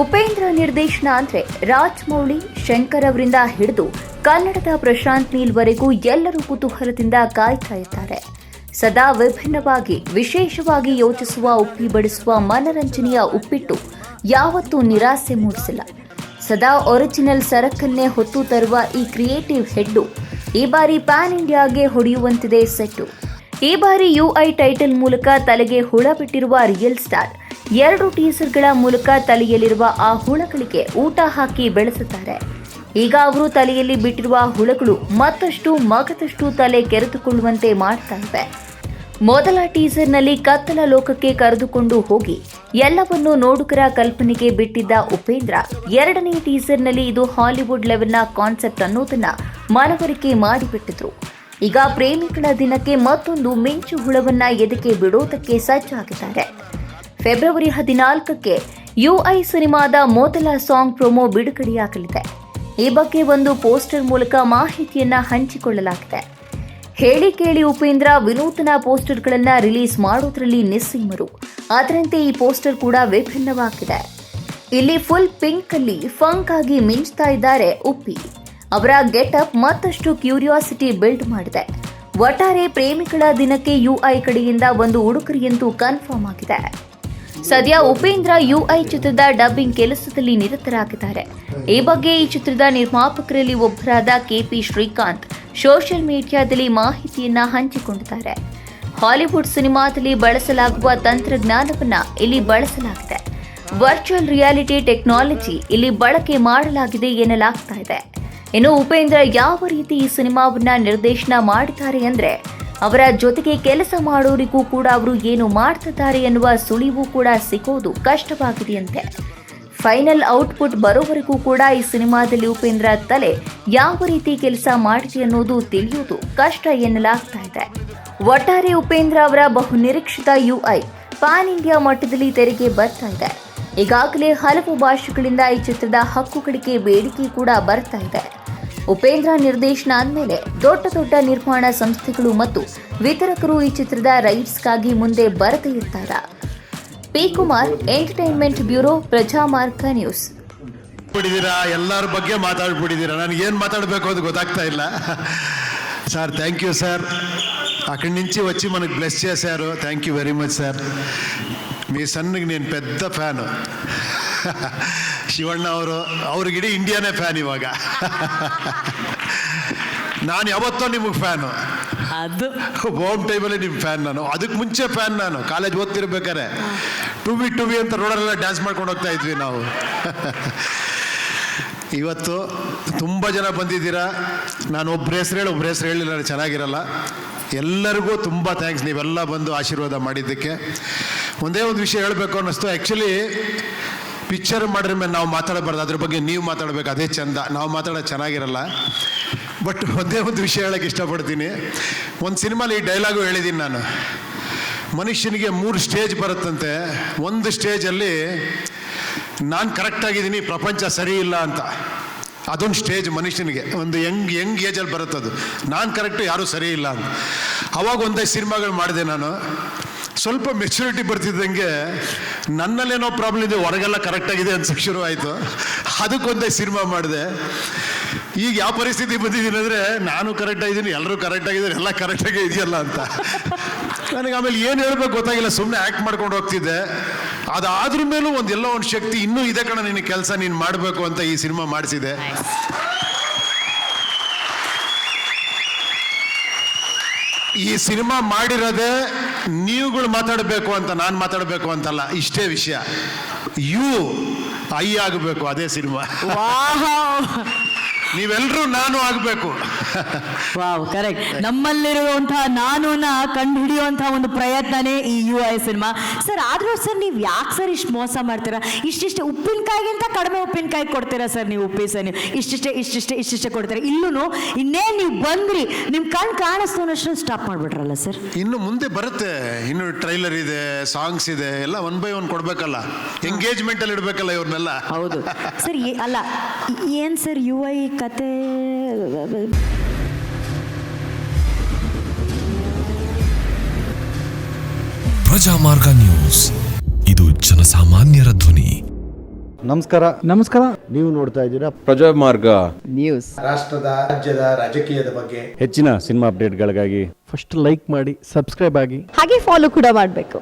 ಉಪೇಂದ್ರ ನಿರ್ದೇಶನ ಅಂದ್ರೆ ರಾಜಮೌಳಿ, ಶಂಕರ್ ಅವರಿಂದ ಹಿಡಿದು ಕನ್ನಡದ ಪ್ರಶಾಂತ್ ನೀಲ್ವರೆಗೂ ಎಲ್ಲರೂ ಕುತೂಹಲದಿಂದ ಕಾಯ್ತಾ ಇದ್ದಾರೆ. ಸದಾ ವಿಭಿನ್ನವಾಗಿ, ವಿಶೇಷವಾಗಿ ಯೋಚಿಸುವ, ಉಪ್ಪಿ ಬಡಿಸುವ ಮನರಂಜನೆಯ ಉಪ್ಪಿಟ್ಟು ಯಾವತ್ತೂ ನಿರಾಸೆ ಮೂಡಿಸಿಲ್ಲ. ಸದಾ ಒರಿಜಿನಲ್ ಸರಕನ್ನೇ ಹೊತ್ತು ತರುವ ಈ ಕ್ರಿಯೇಟಿವ್ ಹೆಡ್ಡು ಈ ಬಾರಿ ಪ್ಯಾನ್ ಇಂಡಿಯಾಗೆ ಹೊಡೆಯುವಂತಿದೆ ಸೆಟ್ಟು. ಈ ಬಾರಿ ಯುಐ ಟೈಟಲ್ ಮೂಲಕ ತಲೆಗೆ ಹುಳ ಬಿಟ್ಟಿರುವ ರಿಯಲ್ ಸ್ಟಾರ್ 2 ಟೀಸರ್ಗಳ ಮೂಲಕ ತಲೆಯಲ್ಲಿರುವ ಆ ಹುಳಗಳಿಗೆ ಊಟ ಹಾಕಿ ಬೆಳೆಸುತ್ತಾರೆ. ಈಗ ಅವರು ತಲೆಯಲ್ಲಿ ಬಿಟ್ಟಿರುವ ಹುಳಗಳು ಮತ್ತಷ್ಟು ಮಗದಷ್ಟು ತಲೆ ಕೆರೆದುಕೊಳ್ಳುವಂತೆ ಮಾಡ್ತಾ ಇವೆ. ಮೊದಲ ಟೀಸರ್ನಲ್ಲಿ ಕತ್ತಲ ಲೋಕಕ್ಕೆ ಕರೆದುಕೊಂಡು ಹೋಗಿ ಎಲ್ಲವನ್ನೂ ನೋಡುಗರ ಕಲ್ಪನೆಗೆ ಬಿಟ್ಟಿದ್ದ ಉಪೇಂದ್ರ, 2ನೇ ಟೀಸರ್ನಲ್ಲಿ ಇದು ಹಾಲಿವುಡ್ ಲೆವೆಲ್ನ ಕಾನ್ಸೆಪ್ಟ್ ಅನ್ನೋದನ್ನ ಮನವರಿಕೆ ಮಾಡಿಬಿಟ್ಟಿದ್ರು. ಈಗ ಪ್ರೇಮಿಗಳ ದಿನಕ್ಕೆ ಮತ್ತೊಂದು ಮಿಂಚು ಹುಳವನ್ನ ಎದೆಗೆ ಬಿಡೋದಕ್ಕೆ ಸಜ್ಜಾಗಿದ್ದಾರೆ. ಫೆಬ್ರವರಿ 14ಕ್ಕೆ ಯುಐ ಸಿನಿಮಾದ ಮೊದಲ ಸಾಂಗ್ ಪ್ರೊಮೋ ಬಿಡುಗಡೆಯಾಗಲಿದೆ. ಈ ಬಗ್ಗೆ ಒಂದು ಪೋಸ್ಟರ್ ಮೂಲಕ ಮಾಹಿತಿಯನ್ನ ಹಂಚಿಕೊಳ್ಳಲಾಗಿದೆ. ಹೇಳಿ ಕೇಳಿ ಉಪೇಂದ್ರ ವಿನೂತನ ಪೋಸ್ಟರ್ಗಳನ್ನು ರಿಲೀಸ್ ಮಾಡೋದ್ರಲ್ಲಿ ನಿಸ್ಸೀಮರು. ಅದರಂತೆ ಈ ಪೋಸ್ಟರ್ ಕೂಡ ವಿಭಿನ್ನವಾಗಿದೆ. ಇಲ್ಲಿ ಫುಲ್ ಪಿಂಕ್ ಅಲ್ಲಿ ಫಂಕ್ ಆಗಿ ಮಿಂಚ್ತಾ ಇದ್ದಾರೆ ಉಪ್ಪಿ. ಅವರ ಗೆಟಪ್ ಮತ್ತಷ್ಟು ಕ್ಯೂರಿಯಾಸಿಟಿ ಬಿಲ್ಡ್ ಮಾಡಿದೆ. ಒಟ್ಟಾರೆ ಪ್ರೇಮಿಗಳ ದಿನಕ್ಕೆ ಯುಐ ಕಡೆಯಿಂದ ಒಂದು ಉಡುಗೊರೆಯಂತೂ ಕನ್ಫರ್ಮ್ ಆಗಿದೆ. ಸದ್ಯ ಉಪೇಂದ್ರ ಯುಐ ಚಿತ್ರದ ಡಬ್ಬಿಂಗ್ ಕೆಲಸದಲ್ಲಿ ನಿರತರಾಗಿದ್ದಾರೆ. ಈ ಬಗ್ಗೆ ಈ ಚಿತ್ರದ ನಿರ್ಮಾಪಕರಲ್ಲಿ ಒಬ್ಬರಾದ ಕೆಪಿ ಶ್ರೀಕಾಂತ್ ಸೋಷಿಯಲ್ ಮೀಡಿಯಾದಲ್ಲಿ ಮಾಹಿತಿಯನ್ನ ಹಂಚಿಕೊಂಡಿದ್ದಾರೆ. ಹಾಲಿವುಡ್ ಸಿನಿಮಾದಲ್ಲಿ ಬಳಸಲಾಗುವ ತಂತ್ರಜ್ಞಾನವನ್ನ ಇಲ್ಲಿ ಬಳಸಲಾಗಿದೆ. ವರ್ಚುವಲ್ ರಿಯಾಲಿಟಿ ಟೆಕ್ನಾಲಜಿ ಇಲ್ಲಿ ಬಳಕೆ ಮಾಡಲಾಗಿದೆ ಎನ್ನಲಾಗ್ತಾ ಇದೆ. ಇನ್ನು ಉಪೇಂದ್ರ ಯಾವ ರೀತಿ ಈ ಸಿನಿಮಾವನ್ನ ನಿರ್ದೇಶನ ಮಾಡಿದ್ದಾರೆ ಅಂದ್ರೆ, ಅವರ ಜೊತೆಗೆ ಕೆಲಸ ಮಾಡೋರಿಗೂ ಕೂಡ ಅವರು ಏನು ಮಾಡ್ತಿದ್ದಾರೆ ಎನ್ನುವ ಸುಳಿವು ಕೂಡ ಸಿಗೋದು ಕಷ್ಟವಾಗಿದೆಯಂತೆ. ಫೈನಲ್ ಔಟ್ಪುಟ್ ಬರೋವರೆಗೂ ಕೂಡ ಈ ಸಿನಿಮಾದಲ್ಲಿ ಉಪೇಂದ್ರ ತಲೆ ಯಾವ ರೀತಿ ಕೆಲಸ ಮಾಡಿದೆ ಅನ್ನೋದು ತಿಳಿಯೋದು ಕಷ್ಟ ಎನ್ನಲಾಗ್ತಾ ಇದೆ. ಒಟ್ಟಾರೆ ಉಪೇಂದ್ರ ಅವರ ಬಹು ನಿರೀಕ್ಷಿತ ಯುಐ ಪ್ಯಾನ್ ಇಂಡಿಯಾ ಮಟ್ಟದಲ್ಲಿ ತೆರೆಗೆ ಬರ್ತಾ ಇದೆ. ಈಗಾಗಲೇ ಹಲವು ಭಾಷೆಗಳಿಂದ ಈ ಚಿತ್ರದ ಹಕ್ಕುಗಳಿಗೆ ಬೇಡಿಕೆ ಕೂಡ ಬರ್ತಾ ಇದೆ. ಉಪೇಂದ್ರ ನಿರ್ದೇಶನ ಅಂದಮೇಲೆ ದೊಡ್ಡ ದೊಡ್ಡ ನಿರ್ಮಾಣ ಸಂಸ್ಥೆಗಳು ಮತ್ತು ವಿತರಕರು ಈ ಚಿತ್ರದ ರೈಟ್ಸ್ಗಾಗಿ ಮುಂದೆ ಬರದೇ ಇರ್ತಾರ. P Kumar, entertainment bureau, Prajamarga news. ಎಲ್ಲರ ಬಗ್ಗೆ ಮಾತಾಡ್ಬಿಟ್ಟಿದ್ದೀರಾ. ನನಗೆ ಏನು ಮಾತಾಡಬೇಕು ಅದು ಗೊತ್ತಾಗ್ತಾ ಇಲ್ಲ. Sir thank you sir. అక్కడి నుంచి వచ్చి మనకు బ్లెస్ చేశారు. Thank you very much sir. మీ సన్కి నేను పెద్ద ఫ్యాను. ಶಿವಣ್ಣ ಅವ್ರಿಗಿಡೀ ಇಂಡಿಯಾನೇ ಫ್ಯಾನ್ ಇವಾಗ. ನಾನು ಯಾವತ್ತೋ ನಿಮಗೆ ಫ್ಯಾನು. ಅದು ಹೋಮ್ ಟೈಮಲ್ಲಿ ನಿಮ್ಮ ಫ್ಯಾನ್. ನಾನು ಅದಕ್ಕೆ ಮುಂಚೆ ಫ್ಯಾನ್. ನಾನು ಕಾಲೇಜ್ ಓದ್ತಿರ್ಬೇಕಾರೆ ಟು ಬಿ ಅಂತ ರೋಡಲ್ಲೆಲ್ಲ ಡ್ಯಾನ್ಸ್ ಮಾಡ್ಕೊಂಡು ಹೋಗ್ತಾ ಇದ್ವಿ ನಾವು. ಇವತ್ತು ತುಂಬ ಜನ ಬಂದಿದ್ದೀರಾ. ನಾನು ಒಬ್ಬರ ಹೆಸರು ಹೇಳಿಲ್ಲ, ಚೆನ್ನಾಗಿರಲ್ಲ. ಎಲ್ಲರಿಗೂ ತುಂಬ ಥ್ಯಾಂಕ್ಸ್, ನೀವೆಲ್ಲ ಬಂದು ಆಶೀರ್ವಾದ ಮಾಡಿದ್ದಕ್ಕೆ. ಒಂದೇ ಒಂದು ವಿಷಯ ಹೇಳಬೇಕು ಅನ್ನಿಸ್ತು. ಆ್ಯಕ್ಚುಲಿ ಪಿಕ್ಚರ್ ಮಾಡಿದ್ರ ಮೇಲೆ ನಾವು ಮಾತಾಡಬಾರ್ದು, ಅದ್ರ ಬಗ್ಗೆ ನೀವು ಮಾತಾಡಬೇಕು, ಅದೇ ಚಂದ. ನಾವು ಮಾತಾಡೋದು ಚೆನ್ನಾಗಿರಲ್ಲ. ಬಟ್ ಒಂದೇ ಒಂದು ವಿಷಯ ಹೇಳೋಕ್ಕೆ ಇಷ್ಟಪಡ್ತೀನಿ. ಒಂದು ಸಿನಿಮಾಲಿ ಈ ಡೈಲಾಗು ಹೇಳಿದ್ದೀನಿ ನಾನು. ಮನುಷ್ಯನಿಗೆ 3 ಸ್ಟೇಜ್ ಬರುತ್ತಂತೆ. ಒಂದು ಸ್ಟೇಜಲ್ಲಿ ನಾನು ಕರೆಕ್ಟಾಗಿದ್ದೀನಿ, ಪ್ರಪಂಚ ಸರಿ ಇಲ್ಲ ಅಂತ. ಅದೊಂದು ಸ್ಟೇಜ್ ಮನುಷ್ಯನಿಗೆ, ಒಂದು ಯಂಗ್ ಏಜಲ್ಲಿ ಬರುತ್ತದು. ನಾನು ಕರೆಕ್ಟು, ಯಾರೂ ಸರಿ ಇಲ್ಲ ಅಂತ. ಅವಾಗ ಒಂದೈದು ಸಿನಿಮಾಗಳು ಮಾಡಿದೆ ನಾನು. ಸ್ವಲ್ಪ ಮೆಚುರಿಟಿ ಬರ್ತಿದ್ದಂಗೆ ನನ್ನಲ್ಲೇನೋ ಪ್ರಾಬ್ಲಮ್ ಇದೆ, ಹೊರಗೆಲ್ಲ ಕರೆಕ್ಟಾಗಿದೆ ಅನ್ಸಕ್ಕೆ ಶುರು ಆಯಿತು. ಅದಕ್ಕೊಂದೇ ಸಿನಿಮಾ ಮಾಡಿದೆ. ಈಗ ಯಾವ ಪರಿಸ್ಥಿತಿ ಬಂದಿದ್ದೀನಿ ಅಂದರೆ, ನಾನು ಕರೆಕ್ಟಾಗಿದ್ದೀನಿ, ಎಲ್ಲರೂ ಕರೆಕ್ಟಾಗಿದ್ದಾರೆ, ಎಲ್ಲ ಕರೆಕ್ಟಾಗೇ ಇದೆಯಲ್ಲ ಅಂತ. ನನಗೆ ಆಮೇಲೆ ಏನು ಹೇಳಬೇಕು ಗೊತ್ತಾಗಿಲ್ಲ, ಸುಮ್ಮನೆ ಆ್ಯಕ್ಟ್ ಮಾಡ್ಕೊಂಡು ಹೋಗ್ತಿದ್ದೆ. ಅದಾದ್ರ ಮೇಲೂ ಎಲ್ಲೋ ಒಂದು ಶಕ್ತಿ ಇನ್ನೂ ಇದೆ ಕಣ, ನಿನ್ನ ಕೆಲಸ ನೀನು ಮಾಡಬೇಕು ಅಂತ ಈ ಸಿನಿಮಾ ಮಾಡಿಸಿದೆ. ಈ ಸಿನಿಮಾ ಮಾಡಿರೋದೇ ನೀವುಗಳು ಮಾತಾಡಬೇಕು ಅಂತ, ನಾನು ಮಾತಾಡಬೇಕು ಅಂತಲ್ಲ. ಇಷ್ಟೇ ವಿಷಯ. ಐ ಆಗಬೇಕು, ಅದೇ ಸಿನಿಮಾ. ನೀವೆಲ್ಲರೂ ನಾನು ಆಗಬೇಕು. Wow, correct. ನಮ್ಮಲ್ಲಿರುವಂತಹ ನಾನುನ ಕಂಡು ಹಿಡಿಯುವಂತಹ ಒಂದು ಪ್ರಯತ್ನನೇ ಈ ಯುಐ ಸಿನಿಮಾ. ಸರ್, ಆದ್ರೂ ಸರ್ ನೀವು ಯಾಕೆ ಸರ್ ಇಷ್ಟು ಮೋಸ ಮಾಡ್ತೀರಾ? ಇಷ್ಟಿಷ್ಟೇ ಉಪ್ಪಿನಕಾಯಿಗಿಂತ ಕಡಿಮೆ ಉಪ್ಪಿನಕಾಯಿ ಕೊಡ್ತೀರಾ ಸರ್ ನೀವು? ಉಪ್ಪಿ ಸರ್ ನೀವು ಇಷ್ಟಿಷ್ಟೇ ಕೊಡ್ತೀರಾ. ಇಲ್ಲೂ ಇನ್ನೇನು ನೀವು ಬಂದ್ರಿ, ನಿಮ್ಮ ಕಣ್ಣು ಕಾಣಿಸ್ತೋನಷ್ಟು ಸ್ಟಾಪ್ ಮಾಡಿಬಿಟ್ರಲ್ಲ ಸರ್. ಇನ್ನು ಮುಂದೆ ಬರುತ್ತೆ, ಇನ್ನು ಟ್ರೈಲರ್ ಇದೆ, ಸಾಂಗ್ಸ್ ಇದೆ, ಎಲ್ಲ 1 by 1 ಕೊಡ್ಬೇಕಲ್ಲ, ಎಂಗೇಜ್ಮೆಂಟ್ ಅಲ್ಲಿ ಇಡ್ಬೇಕಲ್ಲ ಇವ್ರನ್ನೆಲ್ಲ. ಹೌದು ಸರ್. ಅಲ್ಲ, ಏನ್ ಸರ್ ಯುಐ ಕತೆ? ಪ್ರಜಾಮಾರ್ಗ ನ್ಯೂಸ್, ಇದು ಜನಸಾಮಾನ್ಯರ ಧ್ವನಿ. ನಮಸ್ಕಾರ. ನೀವು ನೋಡ್ತಾ ಇದ್ದೀರಾ ಪ್ರಜಾಮಾರ್ಗ ನ್ಯೂಸ್. ರಾಷ್ಟ್ರದ ರಾಜ್ಯದ ರಾಜಕೀಯದ ಬಗ್ಗೆ ಹೆಚ್ಚಿನ ಸಿನಿಮಾ ಅಪ್ಡೇಟ್ಗಳಿಗಾಗಿ ಫಸ್ಟ್ ಲೈಕ್ ಮಾಡಿ, ಸಬ್ಸ್ಕ್ರೈಬ್ ಆಗಿ. ಹಾಗೆ ಫಾಲೋ ಕೂಡ ಮಾಡಬೇಕು.